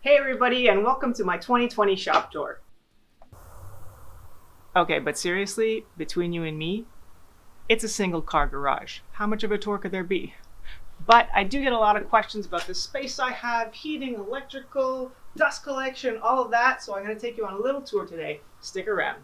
Hey everybody, and welcome to my 2020 shop tour. Okay, but seriously, between you and me, it's a single car garage. How much of a tour could there be? But I do get a lot of questions about the space I have, heating, electrical, dust collection, all of that, so I'm going to take you on a little tour today. Stick around.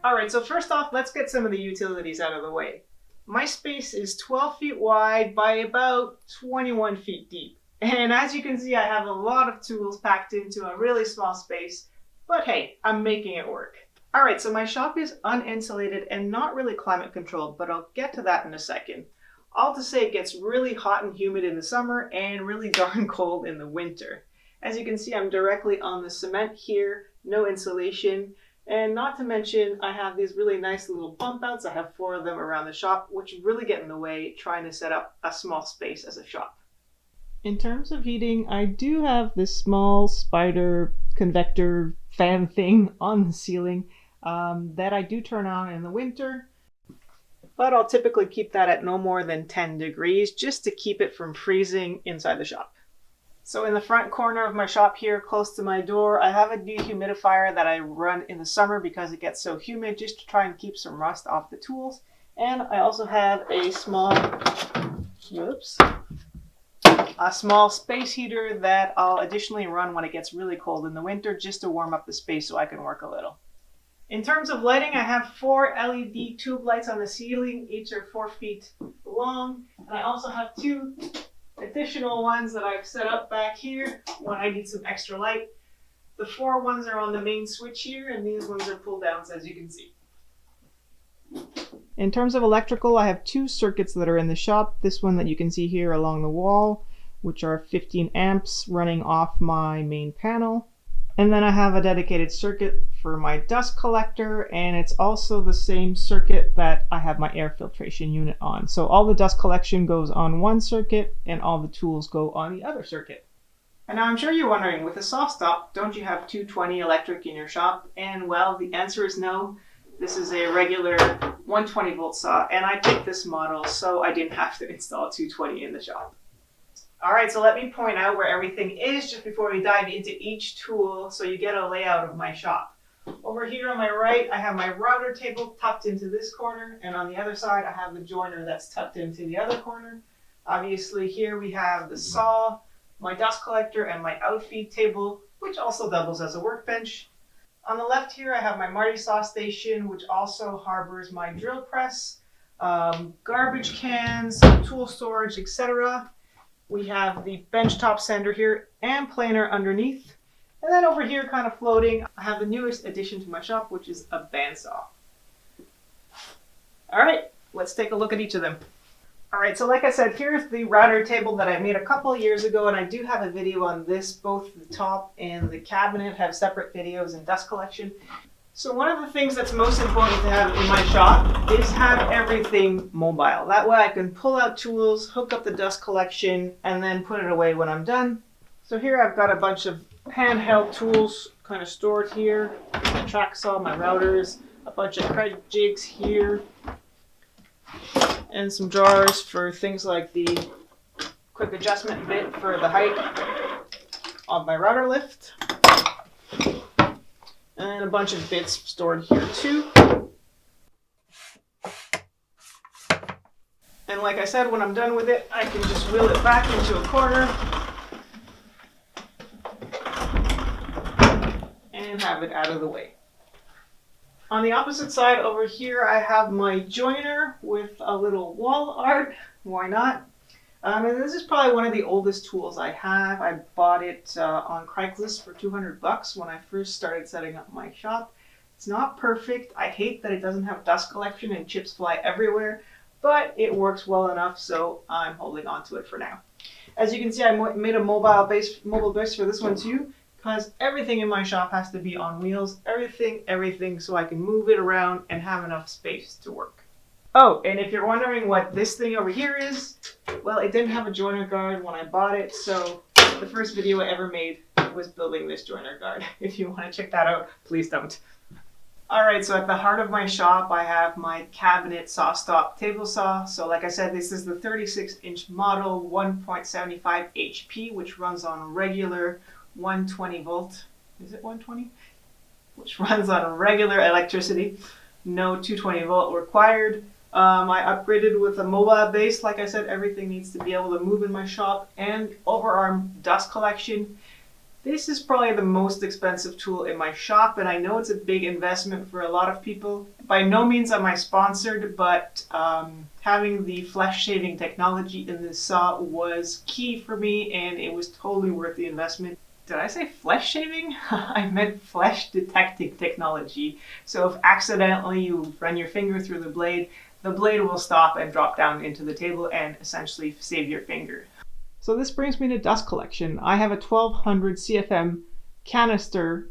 Alright, so first off, let's get some of the utilities out of the way. My space is 12 feet wide by about 21 feet deep. And as you can see, I have a lot of tools packed into a really small space, but hey, I'm making it work. Alright, so my shop is uninsulated and not really climate controlled, but I'll get to that in a second. All to say it gets really hot and humid in the summer and really darn cold in the winter. As you can see, I'm directly on the cement here, no insulation. And not to mention, I have these really nice little bump outs. I have 4 of them around the shop, which really get in the way trying to set up a small space as a shop. In terms of heating, I do have this small spider convector fan thing on the ceiling that I do turn on in the winter. But I'll typically keep that at no more than 10 degrees just to keep it from freezing inside the shop. So in the front corner of my shop here, close to my door, I have a dehumidifier that I run in the summer because it gets so humid, just to try and keep some rust off the tools. And I also have a small space heater that I'll additionally run when it gets really cold in the winter, just to warm up the space so I can work a little. In terms of lighting, I have 4 LED tube lights on the ceiling. Each are 4 feet long. And I also have 2 additional ones that I've set up back here when I need some extra light. The 4 ones are on the main switch here, and these ones are pull downs, as you can see. In terms of electrical, I have 2 circuits that are in the shop. This one that you can see here along the wall, which are 15 amps running off my main panel. And then I have a dedicated circuit for my dust collector, and it's also the same circuit that I have my air filtration unit on. So all the dust collection goes on one circuit and all the tools go on the other circuit. And now I'm sure you're wondering, with a Sawstop, don't you have 220 electric in your shop? And well, the answer is no. This is a regular 120 volt saw, and I picked this model so I didn't have to install 220 in the shop. Alright, so let me point out where everything is just before we dive into each tool so you get a layout of my shop. Over here on my right, I have my router table tucked into this corner, and on the other side I have the joiner that's tucked into the other corner. Obviously here we have the saw, my dust collector, and my outfeed table, which also doubles as a workbench. On the left here I have my Marty saw station, which also harbors my drill press, garbage cans, tool storage, etc. We have the benchtop sander here and planer underneath. And then over here, kind of floating, I have the newest addition to my shop, which is a bandsaw. Alright, let's take a look at each of them. Alright, so like I said, here's the router table that I made a couple of years ago, and I do have a video on this. Both the top and the cabinet have separate videos and dust collection. So one of the things that's most important to have in my shop is have everything mobile. That way I can pull out tools, hook up the dust collection, and then put it away when I'm done. So here I've got a bunch of handheld tools kind of stored here. My track saw, my routers, a bunch of credit jigs here, and some drawers for things like the quick adjustment bit for the height of my router lift. And a bunch of bits stored here too. And like I said, when I'm done with it, I can just wheel it back into a corner and have it out of the way. On the opposite side over here, I have my joiner with a little wall art. Why not? And this is probably one of the oldest tools I have. I bought it on Craigslist for $200 when I first started setting up my shop. It's not perfect. I hate that it doesn't have dust collection and chips fly everywhere, but it works well enough, so I'm holding on to it for now. As you can see, I made a mobile base for this one too, because everything in my shop has to be on wheels. Everything, so I can move it around and have enough space to work. Oh, and if you're wondering what this thing over here is, well, it didn't have a joiner guard when I bought it, so the first video I ever made was building this joiner guard. If you want to check that out, please don't. Alright, so at the heart of my shop, I have my cabinet Sawstop table saw. So like I said, this is the 36-inch model, 1.75 HP, which runs on regular 120 volt. Is it 120? Which runs on regular electricity. No 220 volt required. I upgraded with a mobile base. Like I said, everything needs to be able to move in my shop. And overarm dust collection. This is probably the most expensive tool in my shop, and I know it's a big investment for a lot of people. By no means am I sponsored, but having the flesh shaving technology in this saw was key for me, and it was totally worth the investment. Did I say flesh shaving? I meant flesh detecting technology. So if accidentally you run your finger through the blade will stop and drop down into the table and essentially save your finger. So this brings me to dust collection. I have a 1200 CFM canister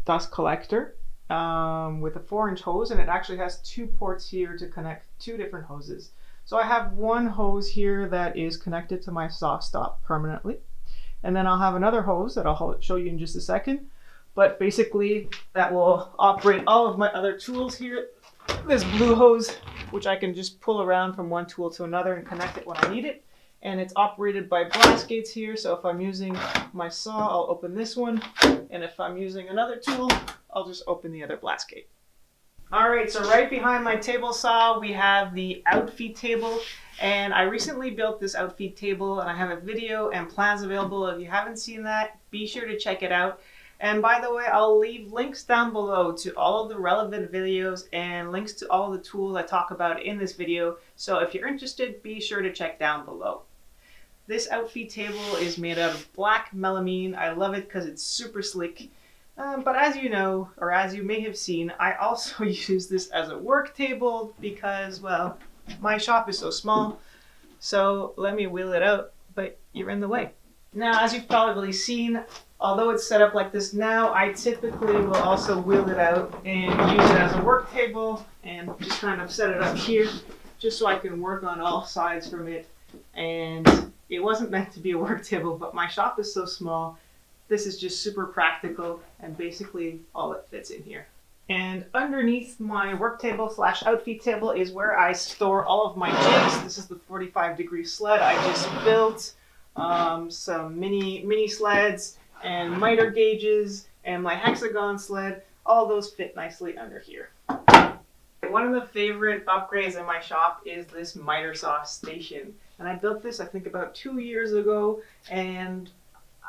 dust collector with a 4-inch hose, and it actually has 2 ports here to connect 2 different hoses. So I have one hose here that is connected to my Sawstop permanently, and then I'll have another hose that I'll show you in just a second, but basically that will operate all of my other tools here. This blue hose, which I can just pull around from one tool to another and connect it when I need it. And it's operated by blast gates here, so if I'm using my saw, I'll open this one, and if I'm using another tool, I'll just open the other blast gate. Alright, so right behind my table saw, we have the Outfeed table, and I recently built this Outfeed table, and I have a video and plans available. If you haven't seen that, be sure to check it out. And by the way, I'll leave links down below to all of the relevant videos and links to all of the tools I talk about in this video, so if you're interested, be sure to check down below. This Outfeed table is made out of black melamine. I love it because it's super sleek. But as you know, or as you may have seen, I also use this as a work table because, well, my shop is so small. So let me wheel it out, but you're in the way. Now, as you've probably seen, although it's set up like this now, I typically will also wheel it out and use it as a work table and just kind of set it up here just so I can work on all sides from it. And it wasn't meant to be a work table, but my shop is so small, this is just super practical and basically all it fits in here. And underneath my work table slash Outfeed table is where I store all of my jigs. This is the 45-degree sled I just built, some mini sleds and miter gauges and my hexagon sled. All those fit nicely under here. One of the favorite upgrades in my shop is this miter saw station. And I built this, I think, about 2 years ago, and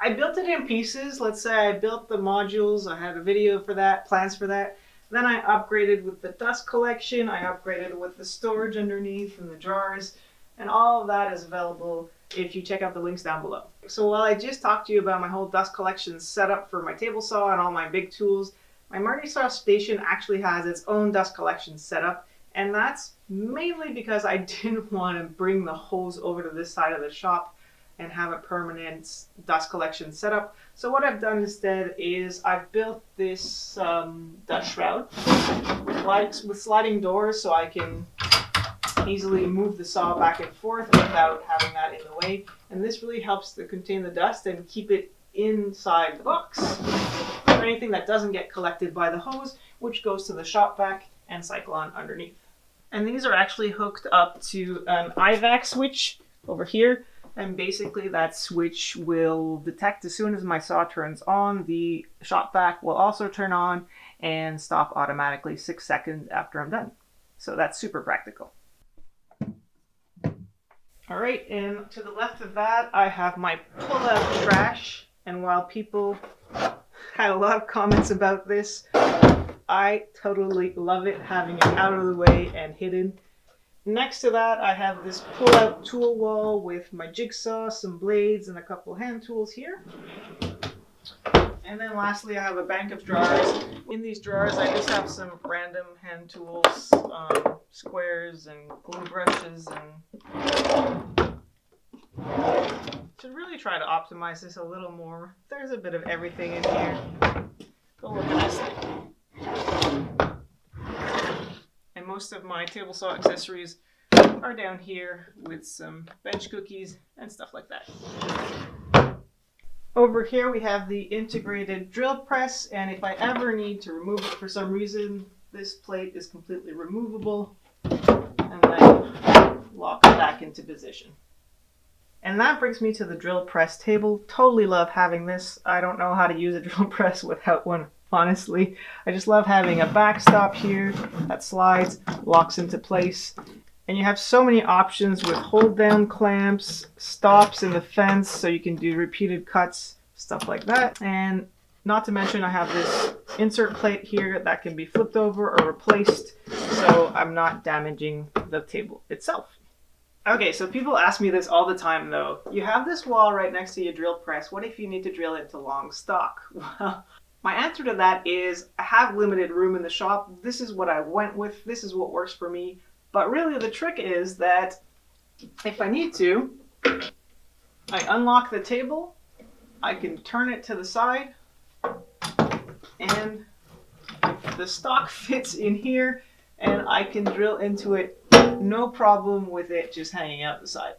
I built it in pieces. Let's say I built the modules, I had a video for that, plans for that. Then I upgraded with the dust collection, I upgraded with the storage underneath and the drawers, and all of that is available if you check out the links down below. So while I just talked to you about my whole dust collection setup for my table saw and all my big tools, my miter saw station actually has its own dust collection setup. And that's mainly because I didn't want to bring the hose over to this side of the shop and have a permanent dust collection setup. So what I've done instead is I've built this dust shroud with sliding doors so I can easily move the saw back and forth without having that in the way. And this really helps to contain the dust and keep it inside the box for anything that doesn't get collected by the hose, which goes to the shop vac and cycle on underneath. And these are actually hooked up to an IVAC switch over here. And basically that switch will detect as soon as my saw turns on, the shop vac will also turn on and stop automatically 6 seconds after I'm done. So that's super practical. All right, and to the left of that, I have my pull-out trash. And while people had a lot of comments about this, I totally love it, having it out of the way and hidden. Next to that, I have this pull-out tool wall with my jigsaw, some blades, and a couple hand tools here. And then lastly, I have a bank of drawers. In these drawers, I just have some random hand tools, squares and glue brushes, and to really try to optimize this a little more. There's a bit of everything in here. Go look at this. And most of my table saw accessories are down here with some bench cookies and stuff like that. Over here we have the integrated drill press, and if I ever need to remove it for some reason, This plate is completely removable, and then lock it back into position. And that brings me to the drill press table. Totally love having this. I don't know how to use a drill press without one, honestly. I just love having a backstop here that slides, locks into place. And you have so many options with hold down clamps, stops in the fence so you can do repeated cuts, stuff like that. And not to mention I have this insert plate here that can be flipped over or replaced so I'm not damaging the table itself. Okay, so people ask me this all the time though. You have this wall right next to your drill press. What if you need to drill into long stock? Well, my answer to that is I have limited room in the shop. This is what I went with. This is what works for me. But really the trick is that if I need to, I unlock the table, I can turn it to the side, and the stock fits in here and I can drill into it, no problem with it just hanging out the side.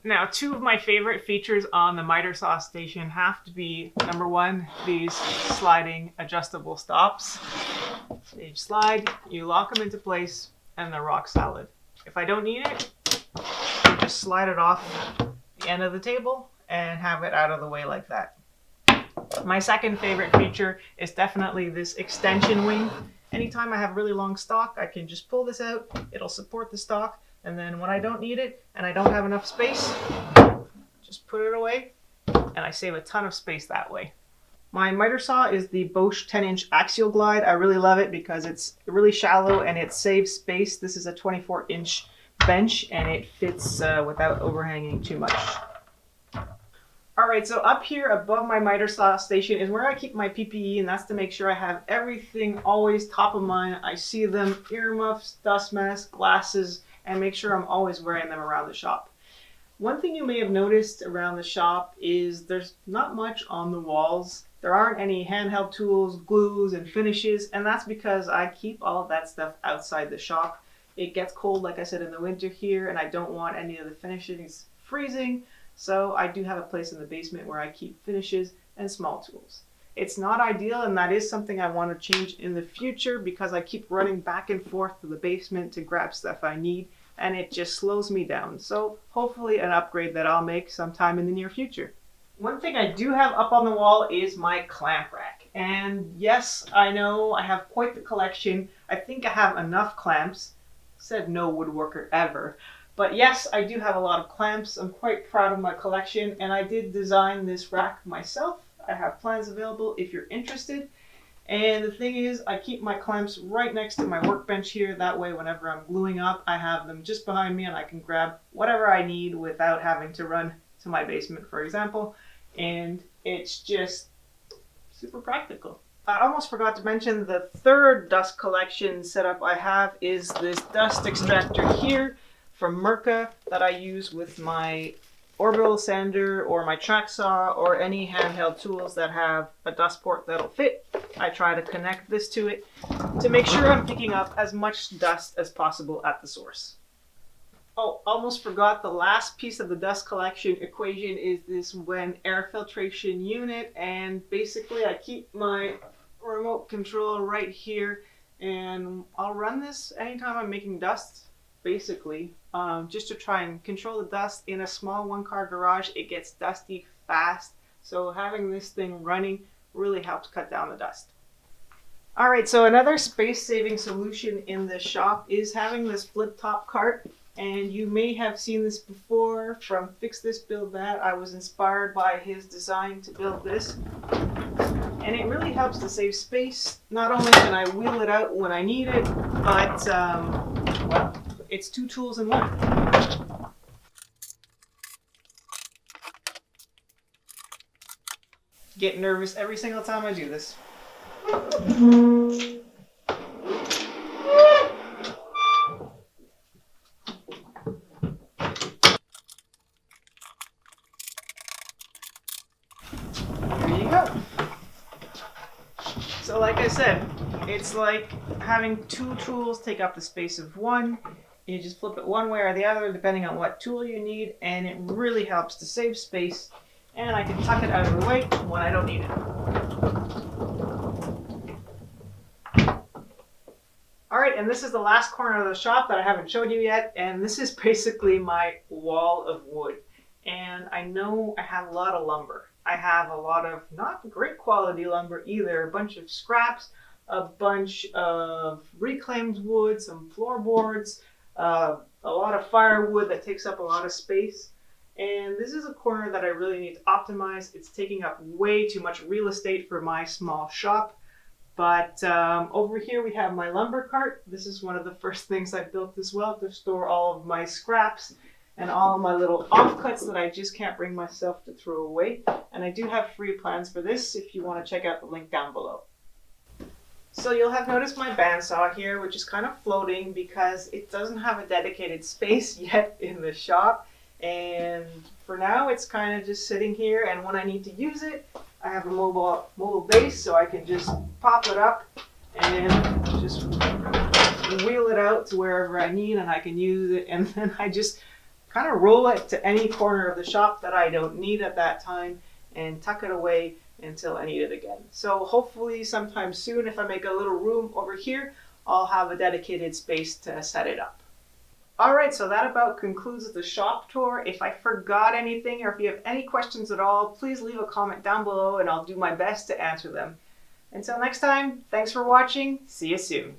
Now, two of my favorite features on the miter saw station have to be, number one, these sliding adjustable stops. They slide, you lock them into place, and they're rock solid. If I don't need it, I just slide it off the end of the table and have it out of the way like that. My second favorite feature is definitely this extension wing. Anytime I have really long stock, I can just pull this out, it'll support the stock, and then when I don't need it and I don't have enough space, just put it away, and I save a ton of space that way. My miter saw is the Bosch 10-inch axial glide. I really love it because it's really shallow and it saves space. This is a 24-inch bench and it fits without overhanging too much. Alright, so up here above my miter saw station is where I keep my PPE, and that's to make sure I have everything always top of mind. I see them, earmuffs, dust masks, glasses, and make sure I'm always wearing them around the shop. One thing you may have noticed around the shop is there's not much on the walls. There aren't any handheld tools, glues, and finishes, and that's because I keep all of that stuff outside the shop. It gets cold, like I said, in the winter here, and I don't want any of the finishes freezing. So I do have a place in the basement where I keep finishes and small tools. It's not ideal, and that is something I want to change in the future because I keep running back and forth to the basement to grab stuff I need, and it just slows me down. So hopefully an upgrade that I'll make sometime in the near future. One thing I do have up on the wall is my clamp rack. And yes, I know I have quite the collection. I think I have enough clamps. Said no woodworker ever. But yes, I do have a lot of clamps. I'm quite proud of my collection, and I did design this rack myself. I have plans available if you're interested. And the thing is, I keep my clamps right next to my workbench here. That way, whenever I'm gluing up, I have them just behind me and I can grab whatever I need without having to run to my basement, for example. And it's just super practical. I almost forgot to mention the third dust collection setup I have is this dust extractor here from Mirka that I use with my orbital sander or my track saw or any handheld tools that have a dust port that'll fit. I try to connect this to it to make sure I'm picking up as much dust as possible at the source. Oh, almost forgot the last piece of the dust collection equation is this Wen air filtration unit, and basically I keep my remote control right here and I'll run this anytime I'm making dust. Basically, just to try and control the dust. In a small one-car garage, it gets dusty fast, so having this thing running really helps cut down the dust. Alright, so another space-saving solution in the shop is having this flip-top cart, and you may have seen this before from Fix This, Build That. I was inspired by his design to build this, and it really helps to save space. Not only can I wheel it out when I need it, but well, it's two tools in one. Get nervous every single time I do this. There you go. So like I said, it's like having two tools take up the space of one. You just flip it one way or the other depending on what tool you need, and it really helps to save space, and I can tuck it out of the way when I don't need it. right, and this is the last corner of the shop that I haven't showed you yet, and this is basically my wall of wood. And I know I have a lot of lumber. I have a lot of not great quality lumber either, a bunch of scraps, a bunch of reclaimed wood, some floorboards, a lot of firewood that takes up a lot of space. And this is a corner that I really need to optimize. It's taking up way too much real estate for my small shop. But over here we have my lumber cart. This is one of the first things I built as well, to store all of my scraps and all of my little offcuts that I just can't bring myself to throw away. And I do have free plans for this if you want to check out the link down below. So you'll have noticed my bandsaw here, which is kind of floating because it doesn't have a dedicated space yet in the shop. And for now it's kind of just sitting here, and when I need to use it, I have a mobile base, so I can just pop it up and just wheel it out to wherever I need, and I can use it, and then I just kind of roll it to any corner of the shop that I don't need at that time and tuck it away until I need it again. So hopefully sometime soon, if I make a little room over here, I'll have a dedicated space to set it up. Alright, so that about concludes the shop tour. If I forgot anything or if you have any questions at all, please leave a comment down below and I'll do my best to answer them. Until next time, thanks for watching. See you soon.